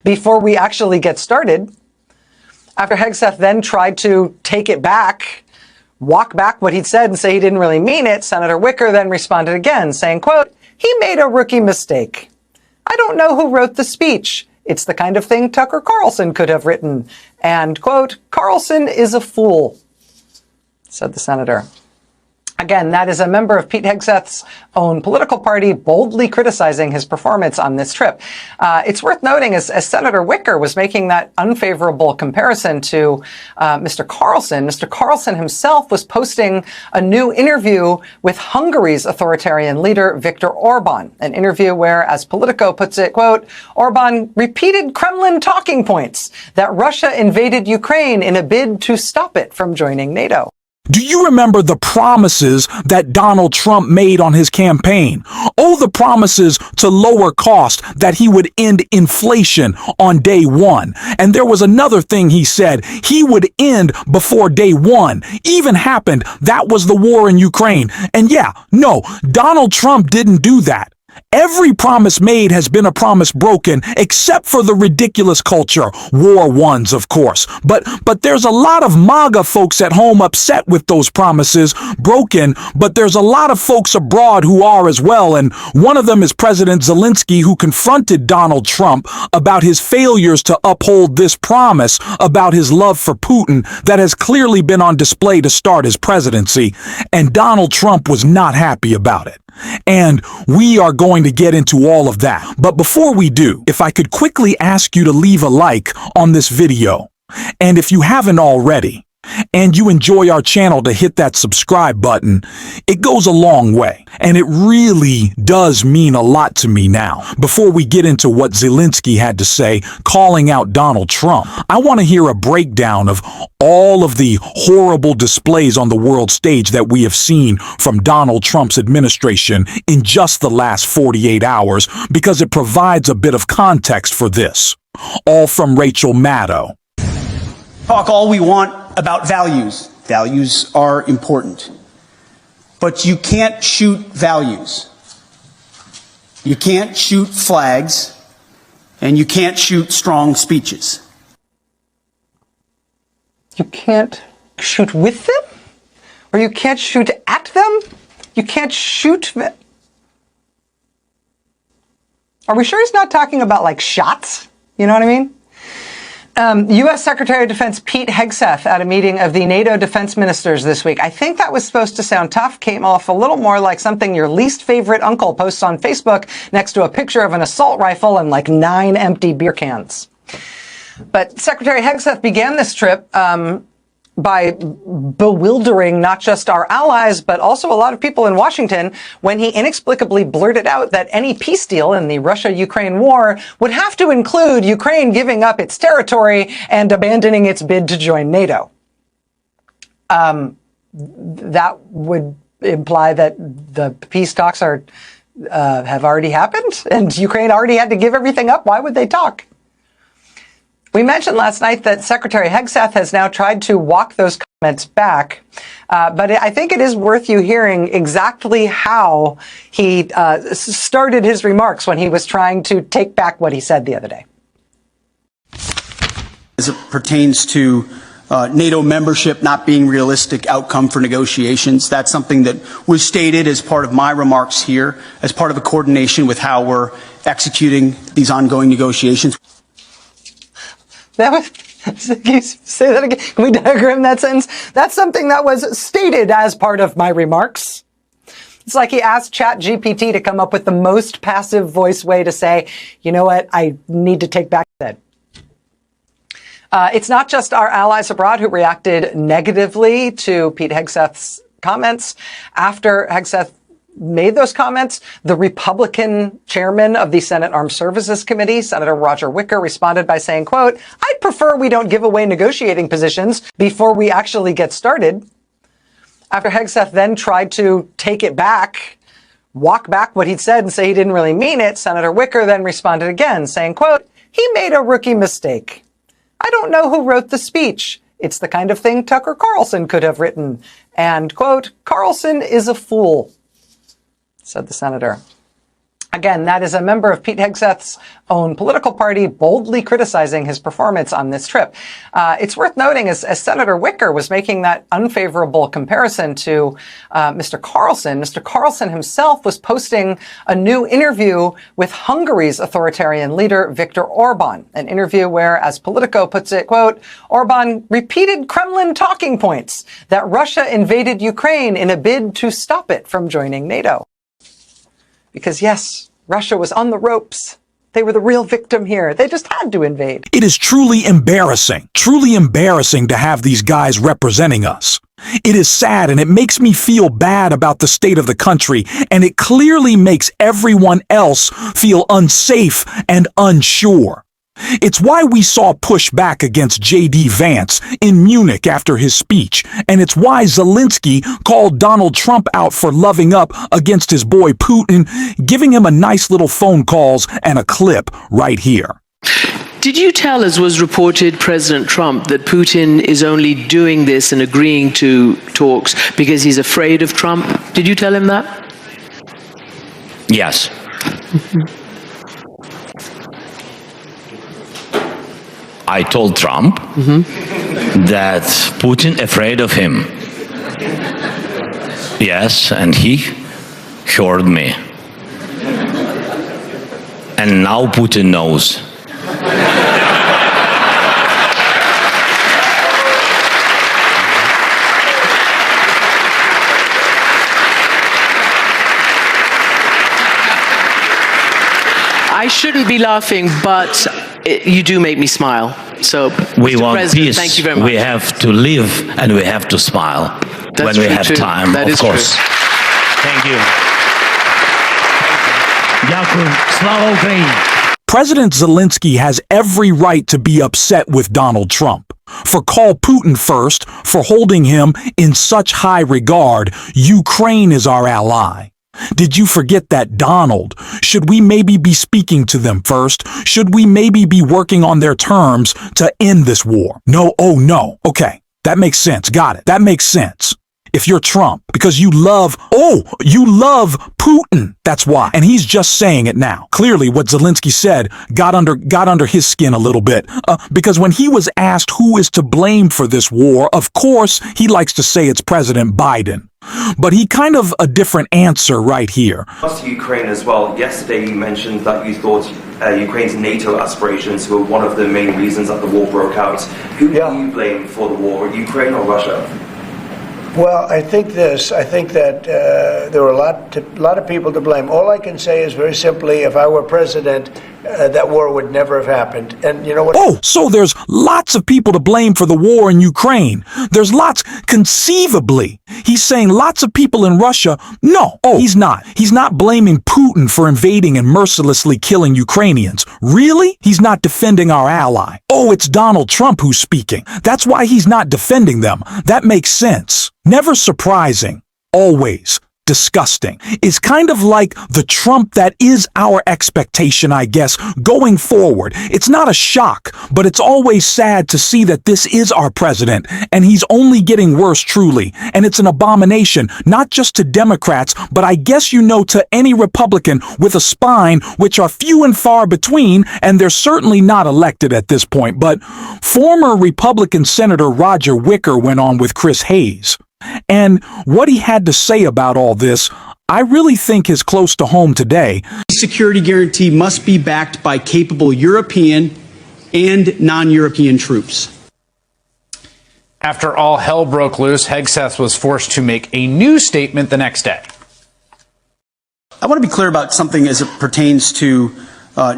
before we actually get started. After Hegseth then tried to take it back, walk back what he'd said and say he didn't really mean it, Senator Wicker then responded again, saying, quote, "He made a rookie mistake. I don't know who wrote the speech. It's the kind of thing Tucker Carlson could have written. And, quote, Carlson is a fool," said the senator. Again, that is a member of Pete Hegseth's own political party boldly criticizing his performance on this trip. It's worth noting, as Senator Wicker was making that unfavorable comparison to Mr. Carlson himself was posting a new interview with Hungary's authoritarian leader, Viktor Orban, an interview where, as Politico puts it, quote, Orban repeated Kremlin talking points that Russia invaded Ukraine in a bid to stop it from joining NATO. Do you remember the promises that Donald Trump made on his campaign? Oh, the promises to lower cost, that he would end inflation on day one. And there was another thing he said he would end before day one even happened. That was the war in Ukraine. And yeah, no, Donald Trump didn't do that. Every promise made has been a promise broken, except for the ridiculous culture, war ones, of course. But there's a lot of MAGA folks at home upset with those promises broken, but there's a lot of folks abroad who are as well. And one of them is President Zelensky, who confronted Donald Trump about his failures to uphold this promise about his love for Putin that has clearly been on display to start his presidency. And Donald Trump was not happy about it. And we are going to get into all of that. But before we do, if I could quickly ask you to leave a like on this video. And if you haven't already, and you enjoy our channel, to hit that subscribe button. It goes a long way, and it really does mean a lot to me now. Before we get into what Zelensky had to say, calling out Donald Trump, I want to hear a breakdown of all of the horrible displays on the world stage that we have seen from Donald Trump's administration in just the last 48 hours, because it provides a bit of context for this. All from Rachel Maddow. Talk all we want about values. Values are important. But you can't shoot values. You can't shoot flags, and you can't shoot strong speeches. You can't shoot with them? Or you can't shoot at them? You can't shoot... Are we sure he's not talking about, like, shots? You know what I mean? U.S. Secretary of Defense Pete Hegseth at a meeting of the NATO defense ministers this week. I think that was supposed to sound tough, came off a little more like something your least favorite uncle posts on Facebook next to a picture of an assault rifle and like 9 empty beer cans. But Secretary Hegseth began this trip by bewildering not just our allies, but also a lot of people in Washington when he inexplicably blurted out that any peace deal in the Russia-Ukraine war would have to include Ukraine giving up its territory and abandoning its bid to join NATO. That would imply that the peace talks have already happened and Ukraine already had to give everything up. Why would they talk? We mentioned last night that Secretary Hegseth has now tried to walk those comments back, but I think it is worth you hearing exactly how he started his remarks when he was trying to take back what he said the other day. As it pertains to NATO membership not being realistic outcome for negotiations, that's something that was stated as part of my remarks here, as part of a coordination with how we're executing these ongoing negotiations. That was, can you say that again? Can we diagram that sentence? That's something that was stated as part of my remarks. It's like he asked ChatGPT to come up with the most passive voice way to say, you know what, I need to take back that. It's not just our allies abroad who reacted negatively to Pete Hegseth's comments. After Hegseth made those comments, the Republican chairman of the Senate Armed Services Committee, Senator Roger Wicker, responded by saying, quote, I'd prefer we don't give away negotiating positions before we actually get started. After Hegseth then tried to take it back, walk back what he'd said and say he didn't really mean it, Senator Wicker then responded again, saying, quote, he made a rookie mistake. I don't know who wrote the speech. It's the kind of thing Tucker Carlson could have written. And, quote, Carlson is a fool, said the senator. Again, that is a member of Pete Hegseth's own political party boldly criticizing his performance on this trip. It's worth noting, as Senator Wicker was making that unfavorable comparison to Mr. Carlson himself was posting a new interview with Hungary's authoritarian leader, Viktor Orban, an interview where, as Politico puts it, quote, Orban repeated Kremlin talking points that Russia invaded Ukraine in a bid to stop it from joining NATO. Because yes, Russia was on the ropes. They were the real victim here. They just had to invade. It is truly embarrassing to have these guys representing us. It is sad, and it makes me feel bad about the state of the country, and it clearly makes everyone else feel unsafe and unsure. It's why we saw pushback against J.D. Vance in Munich after his speech, and it's why Zelensky called Donald Trump out for loving up against his boy Putin, giving him a nice little phone calls and a clip right here. Did you tell, as was reported, President Trump, that Putin is only doing this and agreeing to talks because he's afraid of Trump? Did you tell him that? Yes. I told Trump that Putin afraid of him. Yes, and he heard me. And now Putin knows. I shouldn't be laughing, but you do make me smile. So, we Mr. want President, peace. thank you very much. We have to live and we have to smile when we have time, of course. Thank you. Дякую. Слава Україні. President Zelensky has every right to be upset with Donald Trump. For call Putin first, for holding him in such high regard. Ukraine is our ally. Did you forget that, Donald? Should we maybe be speaking to them first? Should we maybe be working on their terms to end this war? No, oh no. Okay, that makes sense. Got it. That makes sense. If you're Trump, because you love Putin. That's why. And he's just saying it now. Clearly, what Zelensky said got under his skin a little bit. Because when he was asked who is to blame for this war, of course, he likes to say it's President Biden. But he kind of a different answer right here. To Ukraine as well. Yesterday you mentioned that you thought Ukraine's NATO aspirations were one of the main reasons that the war broke out. Who do you blame for the war, Ukraine or Russia? Well, I think that there were a lot of people to blame. All I can say is very simply, if I were president, that war would never have happened. And you know what? Oh, so there's lots of people to blame for the war in Ukraine. There's lots, conceivably. He's saying lots of people in Russia. No, he's not. He's not blaming Putin for invading and mercilessly killing Ukrainians. Really? He's not defending our ally. Oh, it's Donald Trump who's speaking. That's why he's not defending them. That makes sense. Never surprising. Always disgusting. It's kind of like the Trump that is our expectation, I guess, going forward. It's not a shock, but it's always sad to see that this is our president, and he's only getting worse, truly. And it's an abomination, not just to Democrats, but I guess to any Republican with a spine, which are few and far between, and they're certainly not elected at this point. But former Republican Senator Roger Wicker went on with Chris Hayes. And what he had to say about all this, I really think is close to home today. Security guarantee must be backed by capable European and non-European troops. After all hell broke loose, Hegseth was forced to make a new statement the next day. I want to be clear about something as it pertains to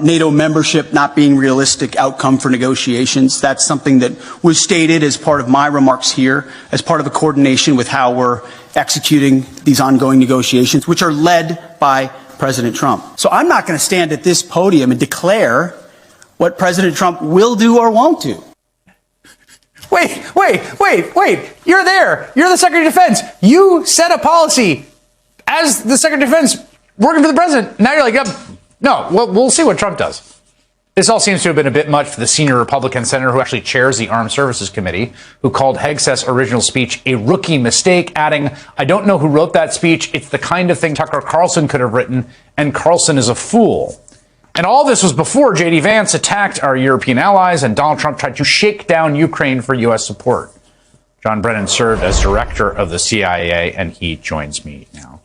NATO membership not being realistic outcome for negotiations. That's something that was stated as part of my remarks here, as part of a coordination with how we're executing these ongoing negotiations, which are led by President Trump. So I'm not going to stand at this podium and declare what President Trump will do or won't do. Wait. You're there. You're the Secretary of Defense. You set a policy as the Secretary of Defense working for the president. Now you're like, no, we'll see what Trump does. This all seems to have been a bit much for the senior Republican senator who actually chairs the Armed Services Committee, who called Hegseth's original speech a rookie mistake, adding, "I don't know who wrote that speech. It's the kind of thing Tucker Carlson could have written, and Carlson is a fool." And all this was before J.D. Vance attacked our European allies and Donald Trump tried to shake down Ukraine for U.S. support. John Brennan served as director of the CIA, and he joins me now.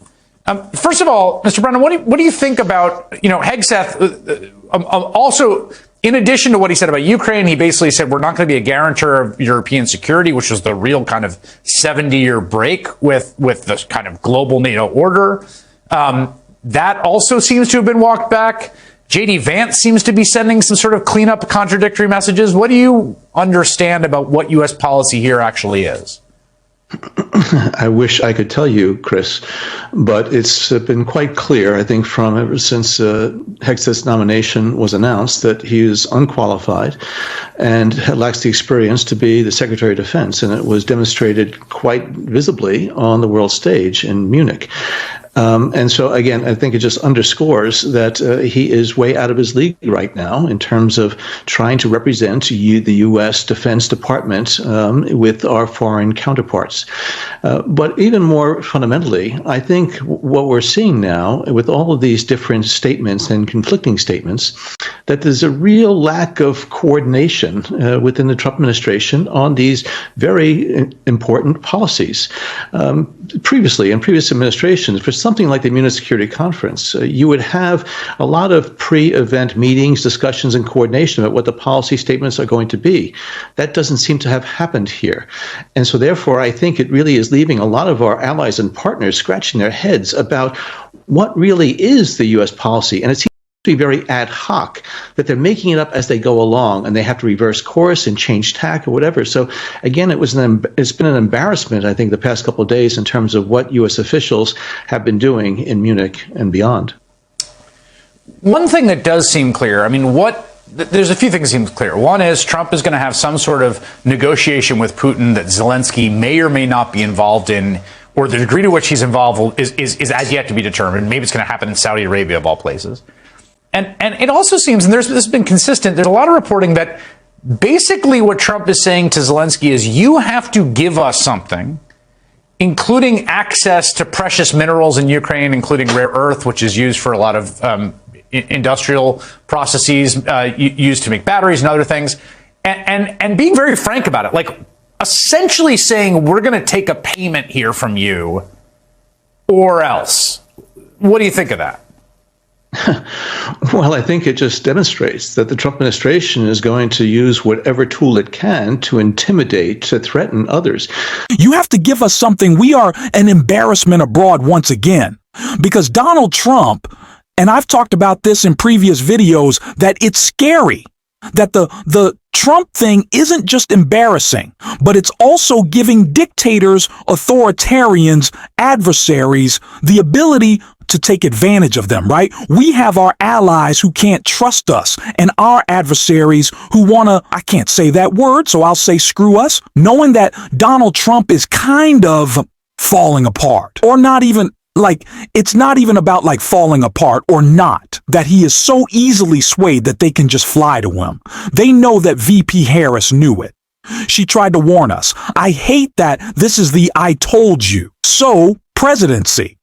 First of all, Mr. Brennan, what do you think about, Hegseth? Also, in addition to what he said about Ukraine, he basically said we're not going to be a guarantor of European security, which was the real kind of 70-year break with the kind of global NATO order. That also seems to have been walked back. J.D. Vance seems to be sending some sort of cleanup contradictory messages. What do you understand about what U.S. policy here actually is? I wish I could tell you, Chris, but it's been quite clear, I think, from ever since Hegseth's nomination was announced, that he is unqualified and lacks the experience to be the Secretary of Defense. And it was demonstrated quite visibly on the world stage in Munich. And so, again, I think it just underscores that he is way out of his league right now in terms of trying to represent the U.S. Defense Department with our foreign counterparts. But even more fundamentally, I think what we're seeing now with all of these different statements and conflicting statements, that there's a real lack of coordination within the Trump administration on these very important policies. Previously, in previous administrations, for something like the Munich Security Conference, you would have a lot of pre-event meetings, discussions, and coordination about what the policy statements are going to be. That doesn't seem to have happened here. And so therefore, I think it really is leaving a lot of our allies and partners scratching their heads about what really is the U.S. policy. And it seems to be very ad hoc, that they're making it up as they go along and they have to reverse course and change tack or whatever. So again, it's been an embarrassment, I think, the past couple of days in terms of what U.S. officials have been doing in Munich and beyond. One thing that does seem clear, there's a few things that seem clear. One is Trump is going to have some sort of negotiation with Putin that Zelensky may or may not be involved in, or the degree to which he's involved is as yet to be determined. Maybe it's going to happen in Saudi Arabia, of all places. And it also seems, and this has been consistent, there's a lot of reporting that basically what Trump is saying to Zelensky is, you have to give us something, including access to precious minerals in Ukraine, including rare earth, which is used for a lot of industrial processes used to make batteries and other things, and being very frank about it, like essentially saying, we're going to take a payment here from you or else. What do you think of that? Well, I think it just demonstrates that the Trump administration is going to use whatever tool it can to intimidate, to threaten others. You have to give us something. We are an embarrassment abroad once again, because Donald Trump, and I've talked about this in previous videos, that it's scary that the Trump thing isn't just embarrassing, but it's also giving dictators, authoritarians, adversaries the ability to take advantage of them, right? We have our allies who can't trust us and our adversaries who want to, I can't say that word, so I'll say screw us, knowing that Donald Trump is kind of falling apart, or not even, like, it's not even about like falling apart or not, that he is so easily swayed that they can just fly to him. They know that VP Harris knew it. She tried to warn us. I hate that this is the I told you so presidency.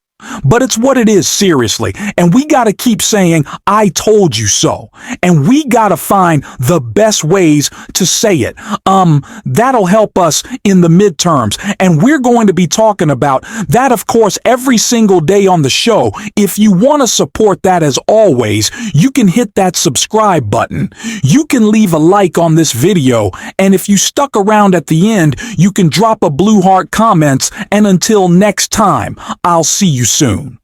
But it's what it is, seriously. And we got to keep saying, I told you so. And we got to find the best ways to say it. That'll help us in the midterms. And we're going to be talking about that, of course, every single day on the show. If you want to support that, as always, you can hit that subscribe button. You can leave a like on this video. And if you stuck around at the end, you can drop a blue heart comments. And until next time, I'll see you soon.